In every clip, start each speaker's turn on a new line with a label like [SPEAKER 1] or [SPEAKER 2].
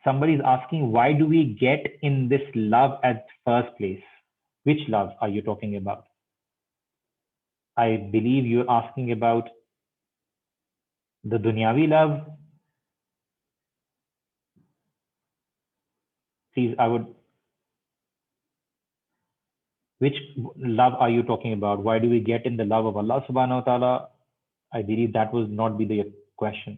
[SPEAKER 1] somebody is asking, why do we get in this love at first place? Which love are you talking about? I believe you're asking about the dunyavi love. Please, which love are you talking about? Why do we get in the love of Allah subhanahu wa ta'ala? I believe that was not be the question.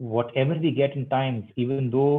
[SPEAKER 1] whatever we get in times, even though,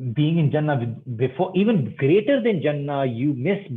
[SPEAKER 1] being in Jannah. Before, even greater than Jannah, you miss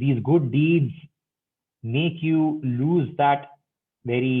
[SPEAKER 1] these good deeds make you lose that very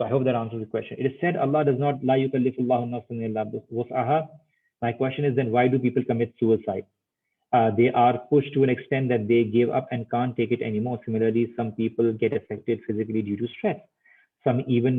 [SPEAKER 1] So I hope that answers the question. It is said Allah does not la yukallifullahu nafsan illa wus'aha. My question is then why do people commit suicide? They are pushed to an extent that they give up and can't take it anymore. Similarly, some people get affected physically due to stress. Some even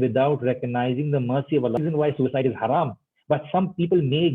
[SPEAKER 1] without recognizing the mercy of Allah. Reason why suicide is haram. But some people may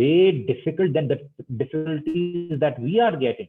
[SPEAKER 1] way difficult than the difficulties that we are getting.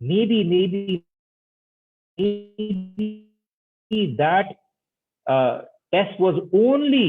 [SPEAKER 1] maybe that test was only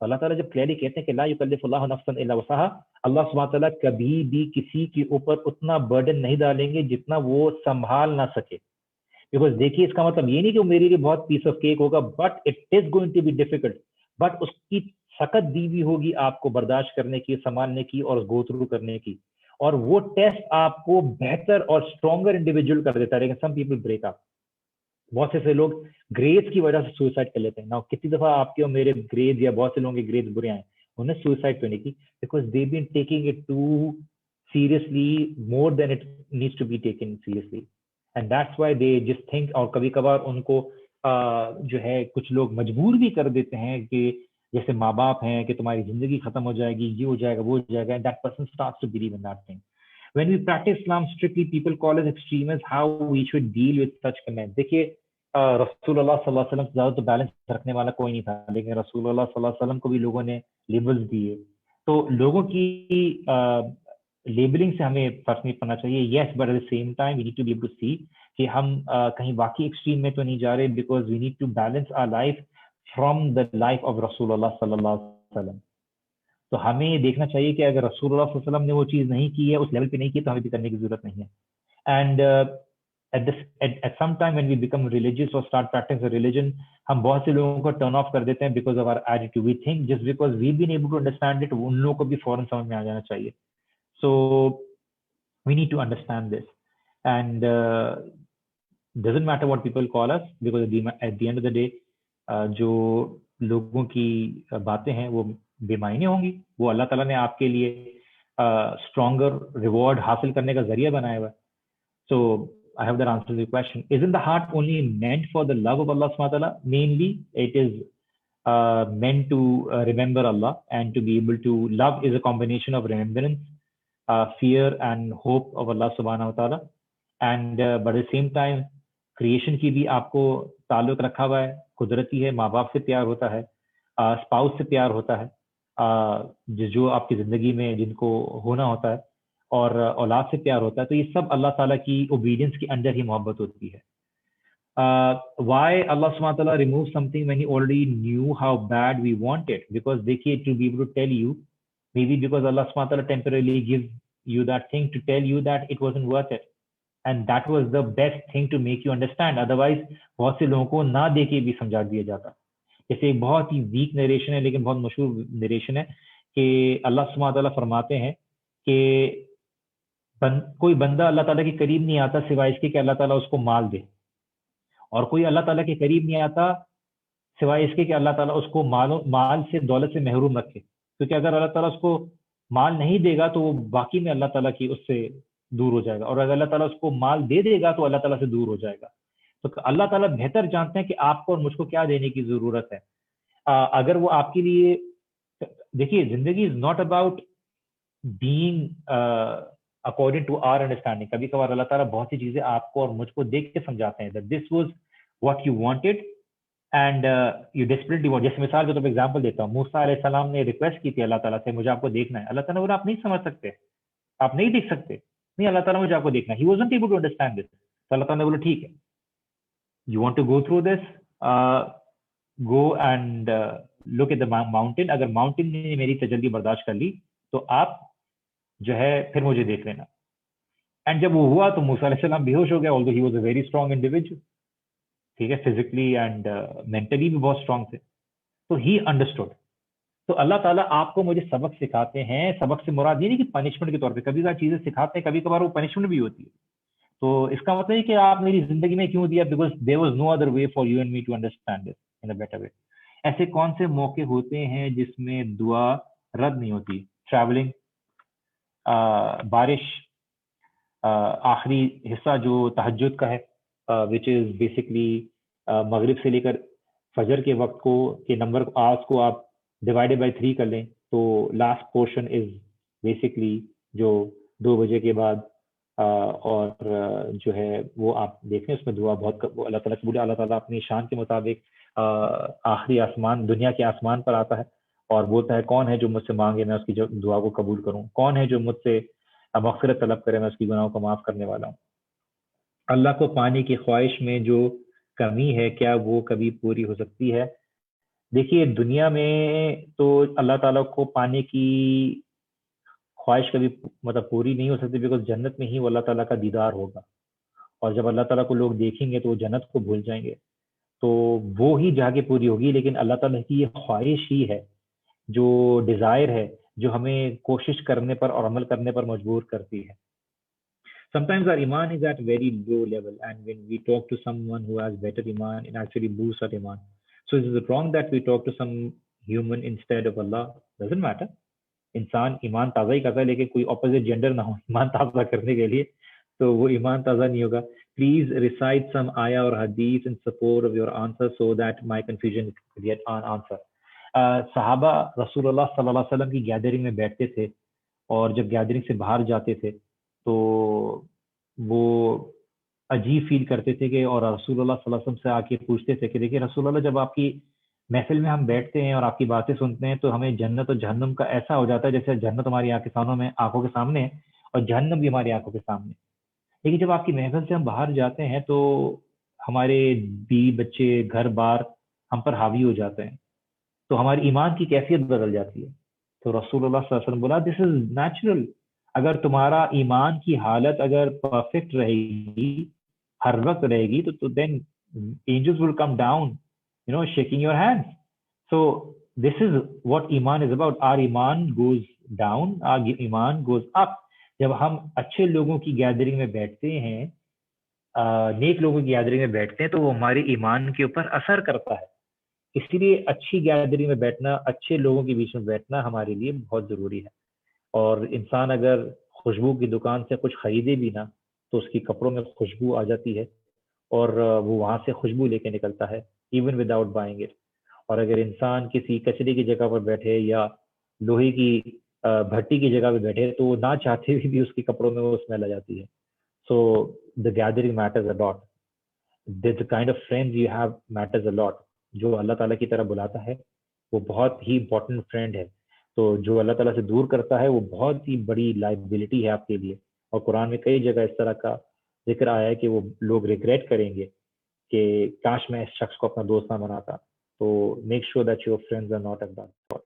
[SPEAKER 1] اللہ تعالیٰ جب clearly کہتے ہیں کہ لا یکلف اللہ نفسا الا وسعہا، اللہ سبحانہ تعالیٰ کبھی بھی کسی کے اوپر اتنا برڈن نہیں ڈالیں گے جتنا وہ سنبھال نہ سکے. بیکاز دیکھیے اس کا مطلب یہ نہیں کہ وہ میرے لیے بہت پیس آف کیک ہوگا، but it is going to be difficult, but اس کی سخت دی ہوئی ہوگی آپ کو برداشت کرنے کی، سنبھالنے کی اور گو تھرو کرنے کی، اور وہ ٹیسٹ آپ کو بہتر اور اسٹرانگر انڈیویجول کر دیتا ہے. لیکن سم پیپل بریک اپ. بہت سے لوگ گریڈس کی وجہ سے سوئسائڈ کر لیتے ہیں. نا کتنی دفعہ آپ کے اور میرے گریڈ یا بہت سے لوگوں کے گریڈ برے آئے، انہیں سوئسائڈ کیوں نہیں کی؟ Because they been taking it too seriously, more than it needs to be taken seriously, and that's why they just think. اور کبھی کبھار ان کو جو ہے کچھ لوگ مجبور بھی کر دیتے ہیں کہ جیسے ماں باپ ہیں کہ تمہاری زندگی ختم ہو جائے گی، یہ ہو جائے گا، وہ ہو جائے گا، and that person starts to believe in that thing. When we practice Islam strictly, people call us extremists. How we should deal with such comments? دیکھیے رسول اللہ صلی اللہ علیہ وسلم سے زیادہ تو بیلنس رکھنے والا کوئی نہیں تھا، لیکن رسول اللہ صلی اللہ علیہ وسلم کو بھی لوگوں نے لیبلز دیے. تو لوگوں کی لیبلنگ سے ہمیں فرق نہیں پڑنا چاہیے. Yes, but at the same time we need to be able to see کہ ہم کہیں واقعی ایکسٹریم میں تو نہیں جا رہے، because we need to balance our life from the life of رسول اللہ صلی اللہ علیہ وسلم. تو ہمیں یہ دیکھنا چاہیے کہ اگر رسول اللہ صلی اللہ علیہ وسلم نے وہ چیز نہیں کی ہے، اس لیول پہ نہیں کی، تو ہمیں بھی کرنے کی ضرورت نہیں ہے. And at some time when we become religious or start practicing religion, ہم بہت سے لوگوں کو ٹرن آف کر دیتے ہیں because of our attitude. We think just because we've been able to understand it, ان لوگوں کو بھی فوراً سمجھ میں آ جانا چاہیے. So we need to understand this, and doesn't matter what people call us, because at the end of the day جو لوگوں کی باتیں ہیں وہ بے معنی ہوں گی. وہ اللہ تعالیٰ نے آپ کے لیے اسٹرانگر ریوارڈ حاصل کرنے کا ذریعہ بنایا ہوا ہے. So I have that answer to the question. Isn't the heart only meant for the love of Allah subhanahu wa ta'ala? Mainly it is meant to remember Allah, and to be able to love is a combination of remembrance, fear and hope of Allah subhanahu wa ta'ala. And but at the same time creation کی بھی آپ کو تعلق رکھا ہوا ہے، قدرتی ہے. ماں باپ سے پیار ہوتا ہے، اسپاؤس سے پیار ہوتا ہے، جو آپ کی زندگی میں جن کو ہونا ہوتا ہے، اور اولاد سے پیار ہوتا ہے. تو یہ سب اللہ تعالیٰ کی اوبیڈینس کے انڈر ہی محبت ہوتی ہے. وائی اللہ سبحانہ تعالیٰ remove something when he already knew how bad we want it? Because دیکھیے to be able to tell you, maybe because اللہ سبحانہ تعالیٰ temporarily give you that thing to tell you that it wasn't worth it, and that was the best thing to make you understand. Otherwise بہت سے لوگوں کو نہ دے کے بھی سمجھا دیا جاتا. جیسے ایک بہت ہی ویک نریشن ہے لیکن بہت مشہور نریشن ہے کہ اللہ سبحانہ تعالیٰ فرماتے ہیں کہ کوئی بندہ اللہ تعالیٰ کے قریب نہیں آتا سوائے اس کے کہ اللہ تعالیٰ اس کو مال دے، اور کوئی اللہ تعالیٰ کے قریب نہیں آتا سوائے اس کے کہ اللہ تعالیٰ اس کو مال سے، دولت سے محروم رکھے. کیونکہ اگر اللہ تعالیٰ اس کو مال نہیں دے گا تو وہ باقی میں اللہ تعالیٰ کی اس سے دور ہو جائے گا، اور اگر اللہ تعالیٰ اس کو مال دے دے گا تو اللہ تعالیٰ سے دور ہو جائے گا. تو اللہ تعالیٰ بہتر جانتے ہیں کہ آپ کو اور مجھ کو کیا دینے کی ضرورت ہے. اگر وہ آپ کے لیے، دیکھیے زندگی is not about being according to our understanding. کبھی کبھار اللہ تعالیٰ بہت سی چیزیں آپ کو اور مجھ کو دیکھ کے سمجھاتے ہیں that this was what you wanted and you desperately want. جیسے مثال کے طور پر ایگزامپل دیتا ہوں، موسیٰ علیہ السلام نے ریکویسٹ کی تھی اللہ تعالیٰ سے مجھے آپ کو دیکھنا ہے. اللہ تعالیٰ نے بولا آپ نہیں سمجھ سکتے، آپ نہیں دیکھ سکتے. نہیں، اللہ تعالیٰ مجھے آپ کو دیکھنا ہے. He wasn't able to understand this. تو اللہ تعالیٰ نے بولا ٹھیک ہے، you want to go through this, go and look at the mountain. اگر ماؤنٹین نے میری تجلی برداشت کر لی تو آپ جو ہے پھر مجھے دیکھ لینا. اینڈ جب وہ ہوا تو موسیٰ علیہ السلام بے ہوش ہو گیا، although he was a very strong individual. ٹھیک ہے، فزیکلی اینڈ مینٹلی بھی بہت اسٹرانگ تھے. تو he understood. تو اللہ تعالیٰ آپ کو مجھے سبق سکھاتے ہیں. سبق سے مراد یہ نہیں کہ پنشمنٹ کے طور پہ، کبھی کبھار چیزیں سکھاتے ہیں، کبھی کبھار وہ پنشمنٹ بھی ہوتی ہے. تو اس کا مطلب ہے کہ آپ میری زندگی میں کیوں دیا؟ Because there was no other way for you and me to understand this in a better way. ایسے کون سے موقع ہوتے ہیں جس میں دعا رد نہیں ہوتی؟ ٹریولنگ، بارش، آخری حصہ جو تہجد کا ہے وچ از بیسکلی مغرب سے لے کر فجر کے وقت کو کے نمبر آورس کو آپ ڈیوائڈیڈ بائی 3 کر لیں تو لاسٹ پورشن از بیسکلی جو 2 بجے کے بعد اور جو ہے وہ آپ دیکھیں اس میں دعا بہت اللہ تعالیٰ قبول. اللہ تعالیٰ اپنی شان کے مطابق آخری آسمان، دنیا کے آسمان پر آتا ہے اور بولتا ہے کون ہے جو مجھ سے مانگے میں اس کی دعا کو قبول کروں، کون ہے جو مجھ سے مغفرت طلب کرے میں اس کی گناہوں کو معاف کرنے والا ہوں. اللہ کو پانے کی خواہش میں جو کمی ہے کیا وہ کبھی پوری ہو سکتی ہے؟ دیکھیے دنیا میں تو اللہ تعالیٰ کو پانے کی خواہش کبھی مطلب پوری نہیں ہو سکتی، بیکاز جنت میں ہی وہ اللہ تعالیٰ کا دیدار ہوگا، اور جب اللہ تعالیٰ کو لوگ دیکھیں گے تو وہ جنت کو بھول جائیں گے، تو وہ ہی جا کے پوری ہوگی. لیکن اللہ تعالیٰ کی یہ خواہش ہی ہے، جو ڈیزائر ہے، جو ہمیں کوشش کرنے پر اور عمل کرنے پر مجبور کرتی ہے. Sometimes our iman is at very low level, and when we talk to someone who has better iman, it actually boosts our iman. So is it wrong that we talk to some human instead of Allah? Doesn't matter. انسان ایمان تازہ ہی کرتا ہے، لیکن کوئی opposite gender نہ ہو ایمان تازہ کرنے کے لیے، تو وہ ایمان تازہ نہیں ہوگا. پلیز ریسائٹ سم آیا اور حدیث in support of your answer so that my confusion get an answer. صحابہ رسول اللہ صلی اللہ علیہ وسلم کی گیدرنگ میں بیٹھتے تھے، اور جب گیدرنگ سے باہر جاتے تھے تو وہ عجیب فیل کرتے تھے کہ، اور رسول اللہ صلی اللہ علیہ وسلم سے آ کے پوچھتے تھے کہ دیکھیے رسول اللہ، جب آپ کی محفل میں ہم بیٹھتے ہیں اور آپ کی باتیں سنتے ہیں تو ہمیں جنت اور جہنم کا ایسا ہو جاتا ہے جیسے جنت ہماری آنکھوں کے سامنے ہے اور جہنم بھی ہماری آنکھوں کے سامنے. لیکن جب آپ کی محفل سے ہم باہر جاتے ہیں تو ہمارے بیوی بچے گھر بار ہم پر حاوی ہو جاتے ہیں، تو ہماری ایمان کی کیفیت بدل جاتی ہے. تو رسول اللہ صلی اللہ علیہ وسلم بولا دس از نیچرل. اگر تمہارا ایمان کی حالت اگر پرفیکٹ رہے گی، ہر وقت رہے گی، تو دین angels will come down, shaking your hands. So this is what iman is about. Our iman goes down, our iman goes up. جب ہم اچھے لوگوں کی گیدرنگ میں بیٹھتے ہیں، نیک لوگوں کی گیدرنگ میں بیٹھتے ہیں، تو وہ ہمارے ایمان کے اوپر اثر کرتا ہے. اسی لیے اچھی گیدرنگ میں بیٹھنا، اچھے لوگوں کے بیچ میں بیٹھنا ہمارے لیے بہت ضروری ہے. اور انسان اگر خوشبو کی دکان سے کچھ خریدے بھی نہ، تو اس کی کپڑوں میں خوشبو آ جاتی ہے، اور وہ وہاں سے خوشبو لے کے نکلتا ہے ایون وداؤٹ بائنگ اٹ. اور اگر انسان کسی کچرے کی جگہ پر بیٹھے یا لوہے کی بھٹی کی جگہ پہ بیٹھے، تو وہ نہ چاہتے ہوئے بھی اس کے کپڑوں میں وہ اسمیل آ جاتی ہے. So the gathering matters a lot. The kind of friends you have matters a lot. جو اللہ تعالیٰ کی طرح بلاتا ہے وہ بہت ہی امپورٹنٹ فرینڈ ہے. تو جو اللہ تعالیٰ سے دور کرتا ہے وہ بہت ہی بڑی لائبلٹی ہے آپ کے لیے. اور قرآن میں کئی جگہ اس طرح کا ذکر آیا ہے کہ وہ لوگ ریگریٹ کریں گے کہ کاش میں اس شخص کو اپنا دوست نہ بناتا. تو make sure that your friends are not at that.